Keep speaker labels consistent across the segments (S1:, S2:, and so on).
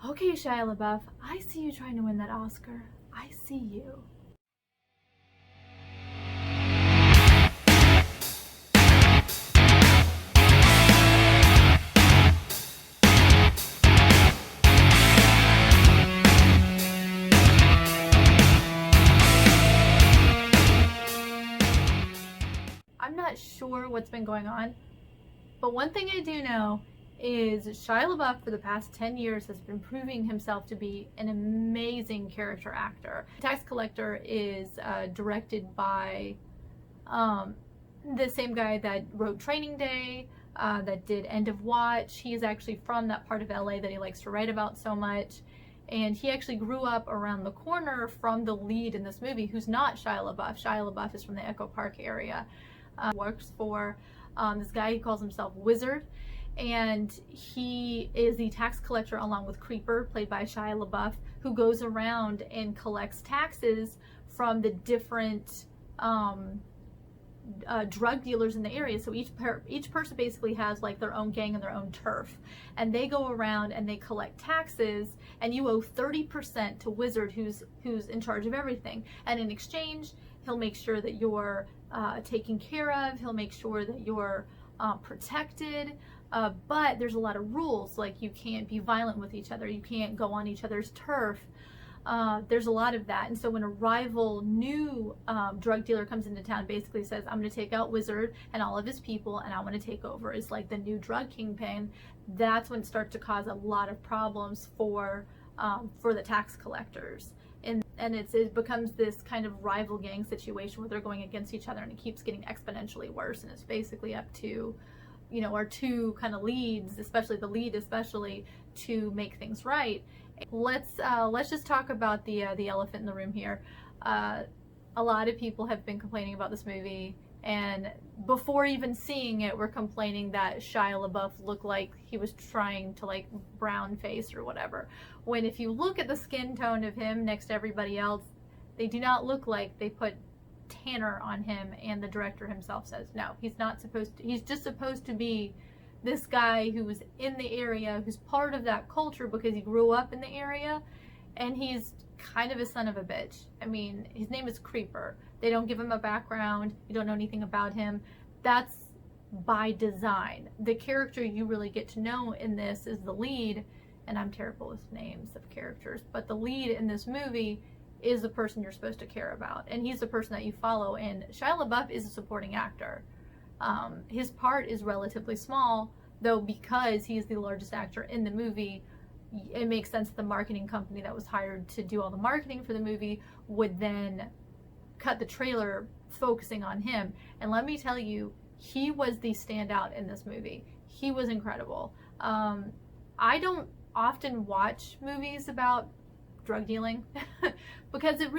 S1: Okay, Shia LaBeouf, I see you trying to win that Oscar. I see you. I'm not sure what's been going on, but one thing I do know is Shia LaBeouf for the past 10 years has been proving himself to be an amazing character actor. Tax Collector is directed by the same guy that wrote Training Day, that did End of Watch. He is actually from that part of LA that he likes to write about so much. And he actually grew up around the corner from the lead in this movie, who's not Shia LaBeouf. Shia LaBeouf is from the Echo Park area. Works for this guy who calls himself Wizard, and he is the tax collector along with Creeper, played by Shia LaBeouf, who goes around and collects taxes from the different drug dealers in the area. So each person basically has like their own gang and their own turf, and they go around and they collect taxes, and you owe 30% to Wizard, who's in charge of everything, and in exchange he'll make sure that you're taken care of, he'll make sure that you're protected, but there's a lot of rules, like you can't be violent with each other, you can't go on each other's turf. There's a lot of that. And so when a rival new drug dealer comes into town, basically says, I'm going to take out Wizard and all of his people, and I want to take over as like the new drug kingpin, that's when it starts to cause a lot of problems for the tax collectors. And it becomes this kind of rival gang situation where they're going against each other, and it keeps getting exponentially worse. And it's basically up to, you know, our two kind of leads, especially the lead, to make things right. Let's just talk about the elephant in the room here. A lot of people have been complaining about this movie, and before even seeing it, we're complaining that Shia LaBeouf looked like he was trying to like brown face or whatever. When if you look at the skin tone of him next to everybody else, they do not look like they put tanner on him, and the director himself says no, he's not supposed to. He's just supposed to be this guy who's in the area, who's part of that culture because he grew up in the area, and he's kind of a son of a bitch. I mean, his name is Creeper. They don't give him a background. You don't know anything about him. That's by design. The character you really get to know in this is the lead, and I'm terrible with names of characters, but the lead in this movie is the person you're supposed to care about, and he's the person that you follow, and Shia LaBeouf is a supporting actor. His part is relatively small, though, because he's the largest actor in the movie. It makes sense that the marketing company that was hired to do all the marketing for the movie would then cut the trailer focusing on him. And let me tell you, he was the standout in this movie. He was incredible. I don't often watch movies about drug dealing because it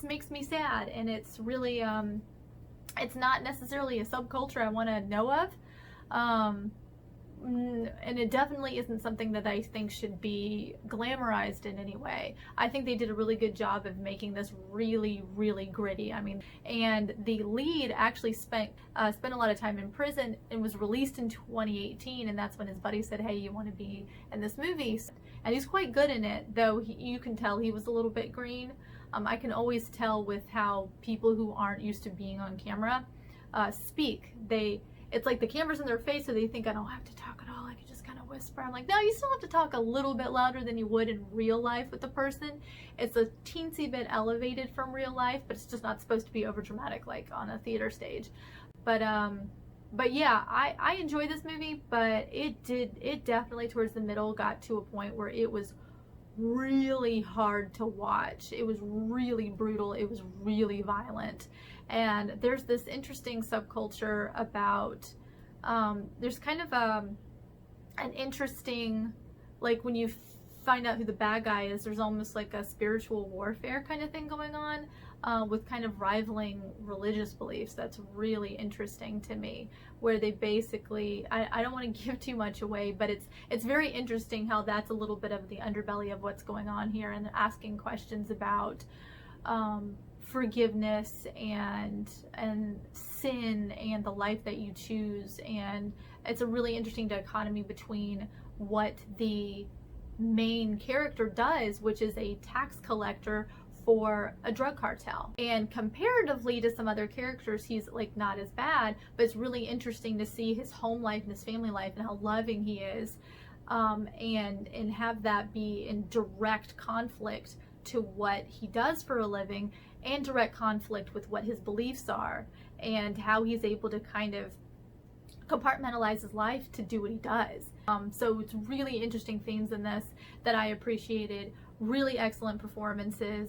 S1: makes me sad, and it's really it's not necessarily a subculture I want to know of, and it definitely isn't something that I think should be glamorized in any way. I think they did a really good job of making this really, really gritty. I mean, and the lead actually spent a lot of time in prison and was released in 2018, and that's when his buddy said, hey, you want to be in this movie? And he's quite good in it, though you can tell he was a little bit green. I can always tell with how people who aren't used to being on camera speak. It's like the camera's in their face, so they think I don't have to talk at all. I can just kind of whisper. I'm like, no, you still have to talk a little bit louder than you would in real life with the person. It's a teensy bit elevated from real life, but it's just not supposed to be over dramatic like on a theater stage. But yeah, I enjoyed this movie, but it definitely towards the middle got to a point where it was really hard to watch. It was really brutal. It was really violent. And there's this interesting subculture about, there's kind of an interesting, like when you find out who the bad guy is, there's almost like a spiritual warfare kind of thing going on with kind of rivaling religious beliefs. That's really interesting to me, where they basically, I don't want to give too much away, but it's very interesting how that's a little bit of the underbelly of what's going on here, and asking questions about forgiveness and sin and the life that you choose. And it's a really interesting dichotomy between what the main character does, which is a tax collector for a drug cartel. And comparatively to some other characters, he's like not as bad, but it's really interesting to see his home life and his family life and how loving he is, and have that be in direct conflict to what he does for a living, and direct conflict with what his beliefs are, and how he's able to kind of compartmentalize his life to do what he does. So it's really interesting themes in this that I appreciated. Really excellent performances.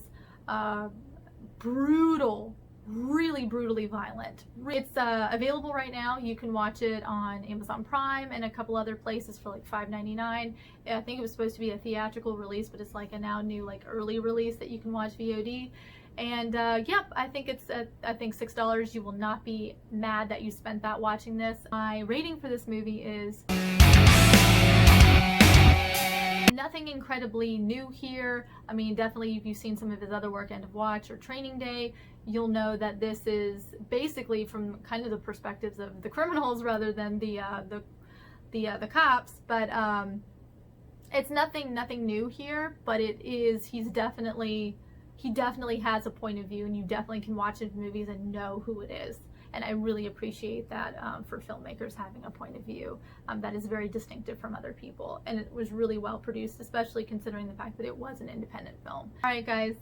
S1: Brutal, really brutally violent. It's available right now. You can watch it on Amazon Prime and a couple other places for like $5.99. I think it was supposed to be a theatrical release, but it's like a now new like early release that you can watch VOD. And yep, I think it's I think $6. You will not be mad that you spent that watching this. My rating for this movie is nothing incredibly new here. I mean, definitely if you've seen some of his other work, End of Watch or Training Day, you'll know that this is basically from kind of the perspectives of the criminals rather than the cops. But it's nothing new here. But it is, he definitely has a point of view, and you definitely can watch his movies and know who it is. And I really appreciate that for filmmakers having a point of view that is very distinctive from other people. And it was really well produced, especially considering the fact that it was an independent film. All right, guys,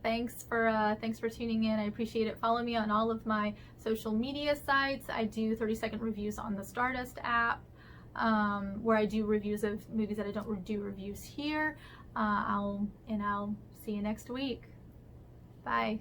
S1: thanks for tuning in. I appreciate it. Follow me on all of my social media sites. I do 30-second reviews on the Stardust app, where I do reviews of movies that I don't do reviews here. I'll see you next week. Bye.